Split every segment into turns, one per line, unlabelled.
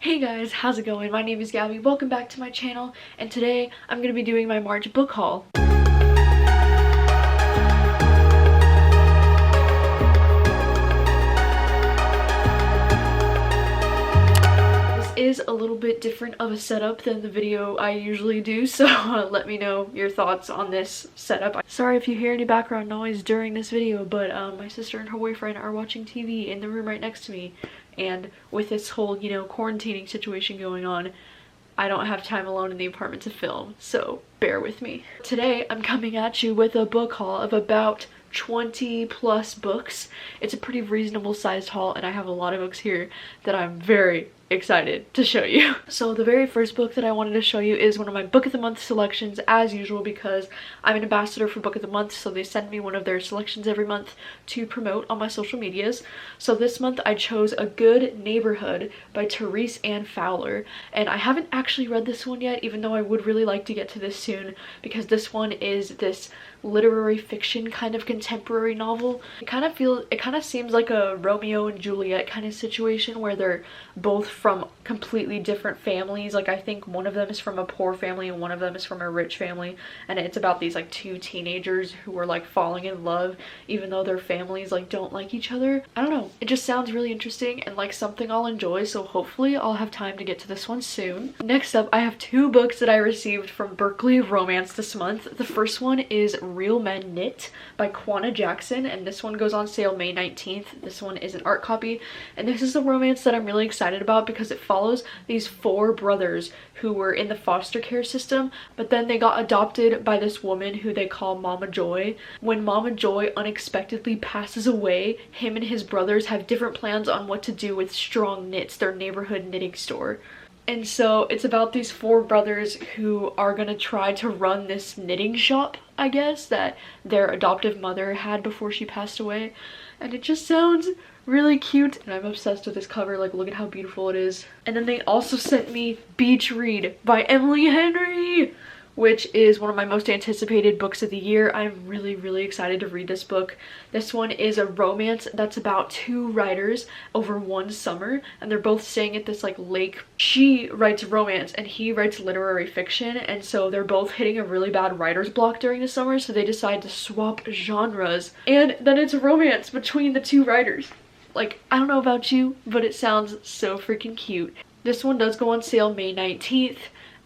Hey guys, how's it going? My name is Gabby. Welcome back to my channel, and today I'm going to be doing my March book haul. This is a little bit different of a setup than the video I usually do, so let me know your thoughts on this setup. Sorry if you hear any background noise during this video, but my sister and her boyfriend are watching TV in the room right next to me. And with this whole, quarantining situation going on, I don't have time alone in the apartment to film, so bear with me. Today, I'm coming at you with a book haul of about 20 plus books. It's a pretty reasonable sized haul, and I have a lot of books here that I'm very excited to show you. So the very first book that I wanted to show you is one of my book of the month selections, as usual, because I'm an ambassador for book of the month, so they send me one of their selections every month to promote on my social medias. So this month I chose A Good Neighborhood by Therese Ann Fowler, and I haven't actually read this one yet, even though I would really like to get to this soon, because this one is this literary fiction kind of contemporary novel. It kind of seems like a Romeo and Juliet kind of situation where they're both from completely different families. Like, I think one of them is from a poor family and one of them is from a rich family, and it's about these like two teenagers who are like falling in love even though their families like don't like each other. I don't know, it just sounds really interesting and like something I'll enjoy, so hopefully I'll have time to get to this one soon. Next up, I have two books that I received from Berkley Romance this month. The first one is Real Men Knit by Kwana Jackson, and this one goes on sale May 19th. This one is an art copy, and this is a romance that I'm really excited about because it follows these four brothers who were in the foster care system, but then they got adopted by this woman who they call Mama Joy. When Mama Joy unexpectedly passes away, him and his brothers have different plans on what to do with Strong Knits, their neighborhood knitting store. And so it's about these four brothers who are gonna try to run this knitting shop, I guess, that their adoptive mother had before she passed away. And it just sounds really cute, and I'm obsessed with this cover. Like, look at how beautiful it is. And then they also sent me Beach Read by Emily Henry, which is one of my most anticipated books of the year. I'm really excited to read this book. This one is a romance that's about two writers over one summer, and they're both staying at this like lake. She writes romance and he writes literary fiction, and so they're both hitting a really bad writer's block during the summer, so they decide to swap genres, and then it's a romance between the two writers. Like, I don't know about you, but it sounds so freaking cute. This one does go on sale May 19th.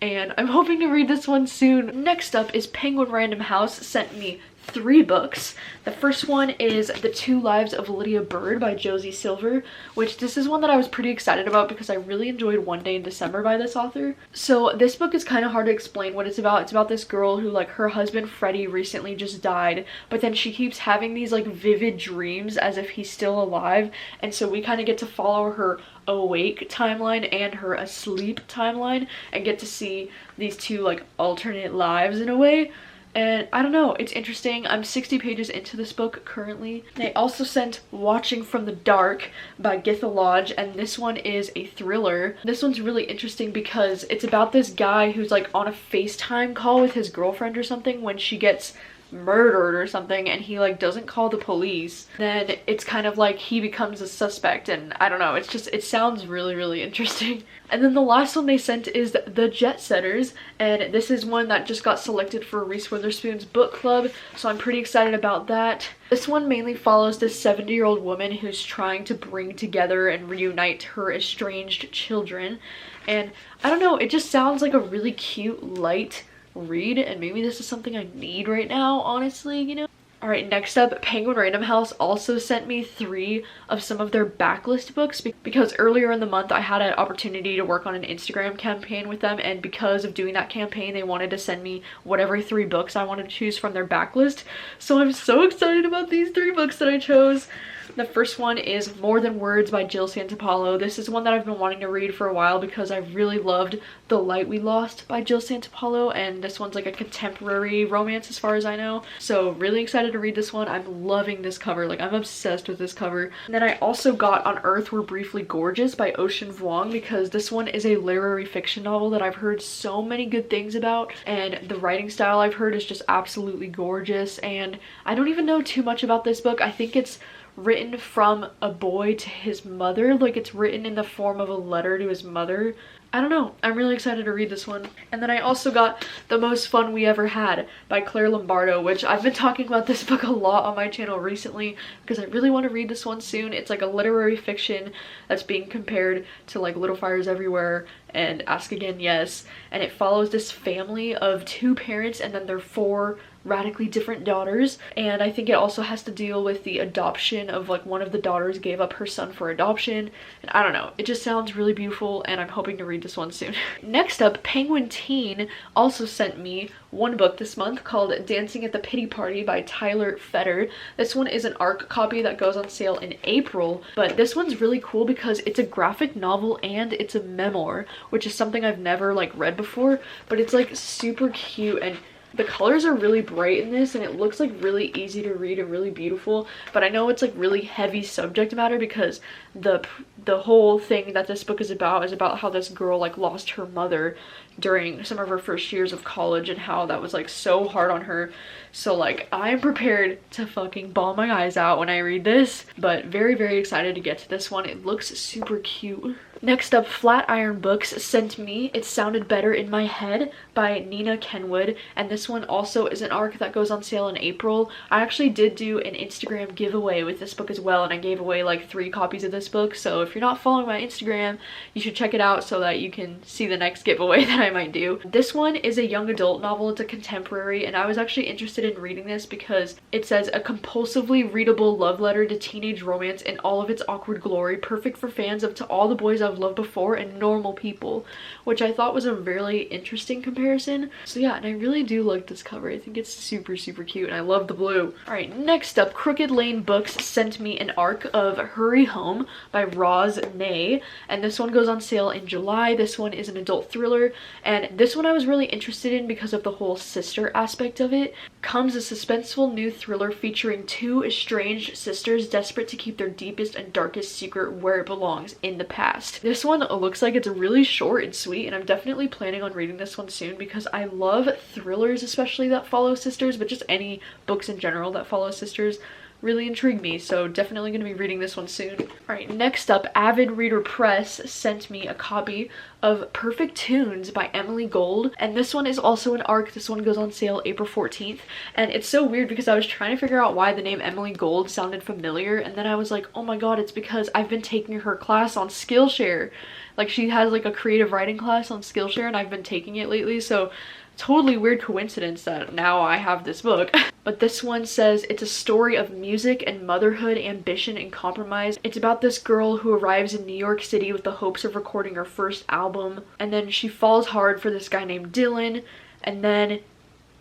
And I'm hoping to read this one soon. Next up is Penguin Random House sent me 3 books. The first one is The Two Lives of Lydia Bird by Josie Silver, which this is one that I was pretty excited about because I really enjoyed One Day in December by this author. So this book is kind of hard to explain what it's about. It's about this girl who, like, her husband Freddie recently just died, but then she keeps having these like vivid dreams as if he's still alive, and so we kind of get to follow her awake timeline and her asleep timeline and get to see these two like alternate lives in a way. And I don't know, it's interesting. I'm 60 pages into this book currently. They also sent Watching from the Dark by Githa Lodge, and this one is a thriller. This one's really interesting because it's about this guy who's like on a FaceTime call with his girlfriend or something when she gets murdered or something, and he like doesn't call the police. Then it's kind of like he becomes a suspect, and I don't know, it's just, it sounds really interesting. And then the last one they sent is The Jet Setters, and this is one that just got selected for Reese Witherspoon's book club, so I'm pretty excited about that. This one mainly follows this 70-year-old woman who's trying to bring together and reunite her estranged children, and I don't know, it just sounds like a really cute, light read, and maybe this is something I need right now, honestly, you know? Alright, next up, Penguin Random House also sent me 3 of some of their backlist books because earlier in the month I had an opportunity to work on an Instagram campaign with them, and because of doing that campaign they wanted to send me whatever 3 books I wanted to choose from their backlist. So I'm so excited about these 3 books that I chose. The first one is More Than Words by Jill Santopolo. This is one that I've been wanting to read for a while because I really loved The Light We Lost by Jill Santopolo, and this one's like a contemporary romance as far as I know. So really excited to read this one. I'm loving this cover. Like, I'm obsessed with this cover. And then I also got On Earth We're Briefly Gorgeous by Ocean Vuong because this one is a literary fiction novel that I've heard so many good things about, and the writing style I've heard is just absolutely gorgeous. And I don't even know too much about this book. I think it's written from a boy to his mother. Like, it's written in the form of a letter to his mother. I don't know. I'm really excited to read this one. And then I also got The Most Fun We Ever Had by Claire Lombardo, which I've been talking about this book a lot on my channel recently because I really want to read this one soon. It's like a literary fiction that's being compared to like Little Fires Everywhere and Ask Again Yes. And it follows this family of 2 parents and then their 4 radically different daughters, and I think it also has to deal with the adoption of like one of the daughters gave up her son for adoption, and I don't know, it just sounds really beautiful and I'm hoping to read this one soon. Next up, Penguin Teen also sent me one book this month called Dancing at the Pity Party by Tyler Fetter. This one is an ARC copy that goes on sale in April, but this one's really cool because it's a graphic novel and it's a memoir, which is something I've never like read before, but it's like super cute and the colors are really bright in this and it looks like really easy to read and really beautiful, but I know it's like really heavy subject matter because the whole thing that this book is about how this girl like lost her mother during some of her first years of college and how that was like so hard on her. So like I'm prepared to fucking bawl my eyes out when I read this, but very, very excited to get to this one. It looks super cute. Next up, Flatiron Books sent me It Sounded Better in My Head by Nina Kenwood, and this one also is an ARC that goes on sale in April. I actually did do an Instagram giveaway with this book as well, and I gave away like 3 copies of this book, so if you're not following my Instagram, you should check it out so that you can see the next giveaway that I might do. This one is a young adult novel. It's a contemporary, and I was actually interested in reading this because it says a compulsively readable love letter to teenage romance in all of its awkward glory, perfect for fans of To All the Boys I've Loved Before and Normal People, which I thought was a really interesting comparison. So yeah, and I really do like this cover. I think it's super, super cute and I love the blue. Alright, next up, Crooked Lane Books sent me an ARC of Hurry Home by Roz Ney, and this one goes on sale in July. This one is an adult thriller, and this one I was really interested in because of the whole sister aspect of it. Comes a suspenseful new thriller featuring 2 estranged sisters desperate to keep their deepest and darkest secret where it belongs, in the past. This one looks like it's really short and sweet, and I'm definitely planning on reading this one soon because I love thrillers, especially that follow sisters, but just any books in general that follow sisters really intrigued me, so definitely going to be reading this one soon. Alright, next up, Avid Reader Press sent me a copy of Perfect Tunes by Emily Gold, and this one is also an ARC. This one goes on sale April 14th, and it's so weird because I was trying to figure out why the name Emily Gold sounded familiar, and then I was like, oh my god, it's because I've been taking her class on Skillshare. Like, she has like a creative writing class on Skillshare and I've been taking it lately, so totally weird coincidence that now I have this book. But this one says it's a story of music and motherhood, ambition and compromise. It's about this girl who arrives in New York City with the hopes of recording her first album, and then she falls hard for this guy named Dylan, and then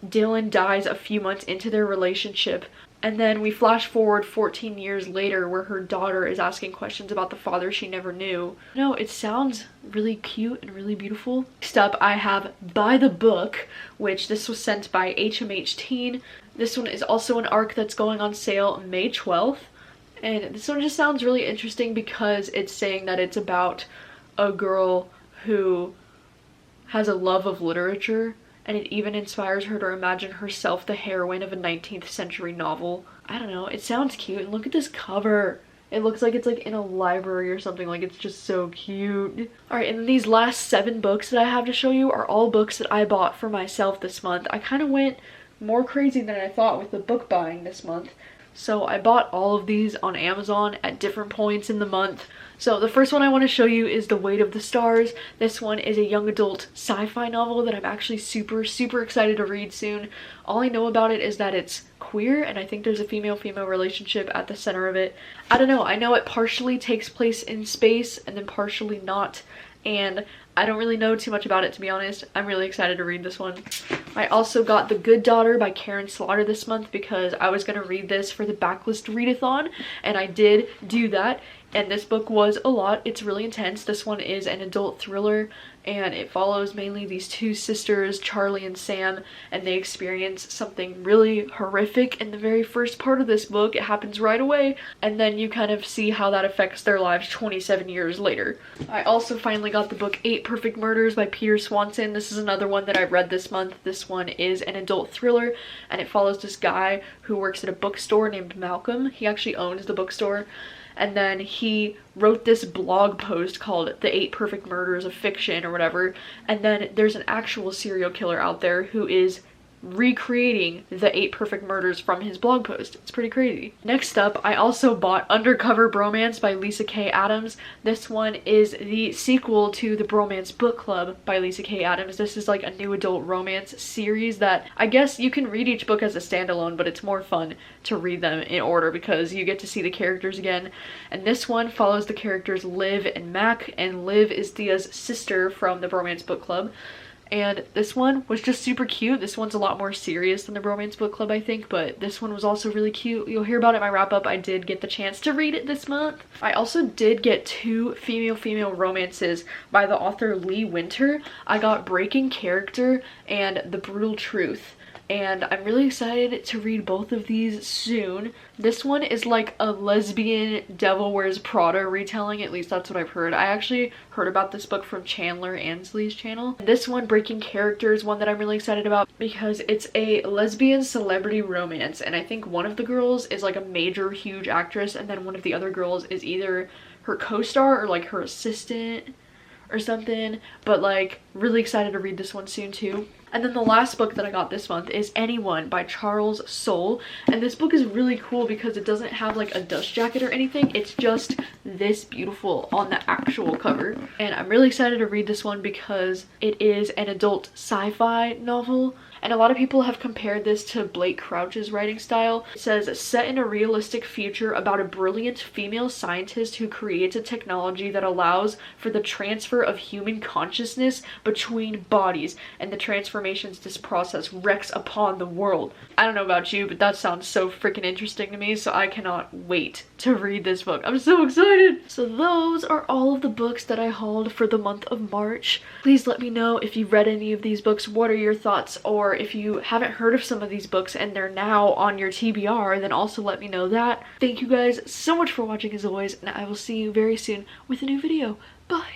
Dylan dies a few months into their relationship. And then we flash forward 14 years later where her daughter is asking questions about the father she never knew. No, it sounds really cute and really beautiful. Next up, I have By the Book, which this was sent by HMH Teen. This one is also an ARC that's going on sale May 12th. And this one just sounds really interesting because it's saying that it's about a girl who has a love of literature, and it even inspires her to imagine herself the heroine of a 19th century novel. I don't know, it sounds cute, and look at this cover. It looks like it's like in a library or something, like it's just so cute. Alright, and these last 7 books that I have to show you are all books that I bought for myself this month. I kind of went more crazy than I thought with the book buying this month. So I bought all of these on Amazon at different points in the month. So the first one I want to show you is The Weight of the Stars. This one is a young adult sci-fi novel that I'm actually super, super excited to read soon. All I know about it is that it's queer, and I think there's a female-female relationship at the center of it. I don't know, I know it partially takes place in space and then partially not, and I don't really know too much about it, to be honest. I'm really excited to read this one. I also got The Good Daughter by Karen Slaughter this month because I was going to read this for the Backlist Readathon, and I did do that. And this book was a lot. It's really intense. This one is an adult thriller, and it follows mainly these two sisters, Charlie and Sam, and they experience something really horrific in the very first part of this book. It happens right away, and then you kind of see how that affects their lives 27 years later. I also finally got the book 8 Perfect Murders by Peter Swanson. This is another one that I read this month. This one is an adult thriller, and it follows this guy who works at a bookstore named Malcolm. He actually owns the bookstore. And then he wrote this blog post called The 8 Perfect Murders of Fiction or whatever. And then there's an actual serial killer out there who is recreating the 8 Perfect Murders from his blog post. It's pretty crazy. Next up, I also bought Undercover Bromance by Lisa K. Adams. This one is the sequel to the Bromance Book Club by Lisa K. Adams. This is like a new adult romance series that I guess you can read each book as a standalone, but it's more fun to read them in order because you get to see the characters again. And this one follows the characters Liv and Mac, and Liv is Thea's sister from the Bromance Book Club. And this one was just super cute. This one's a lot more serious than the Bromance Book Club, I think, but this one was also really cute. You'll hear about it in my wrap-up. I did get the chance to read it this month. I also did get 2 female romances by the author Lee Winter. I got Breaking Character and The Brutal Truth, and I'm really excited to read both of these soon. This one is like a lesbian Devil Wears Prada retelling, at least that's what I've heard. I actually heard about this book from Chandler Ansley's channel. This one, Breaking Character, is one that I'm really excited about because it's a lesbian celebrity romance, and I think one of the girls is like a major huge actress, and then one of the other girls is either her co-star or like her assistant or something, but like really excited to read this one soon too. And then the last book that I got this month is Anyone by Charles Soule, and this book is really cool because it doesn't have like a dust jacket or anything. It's just this beautiful on the actual cover, and I'm really excited to read this one because it is an adult sci-fi novel. And a lot of people have compared this to Blake Crouch's writing style. It says, set in a realistic future about a brilliant female scientist who creates a technology that allows for the transfer of human consciousness between bodies, and the transformations this process wreaks upon the world. I don't know about you, but that sounds so freaking interesting to me, so I cannot wait to read this book. I'm so excited! So those are all of the books that I hauled for the month of March. Please let me know if you've read any of these books. What are your thoughts? Or if you haven't heard of some of these books and they're now on your TBR, then also let me know that. Thank you guys so much for watching as always, and I will see you very soon with a new video. Bye!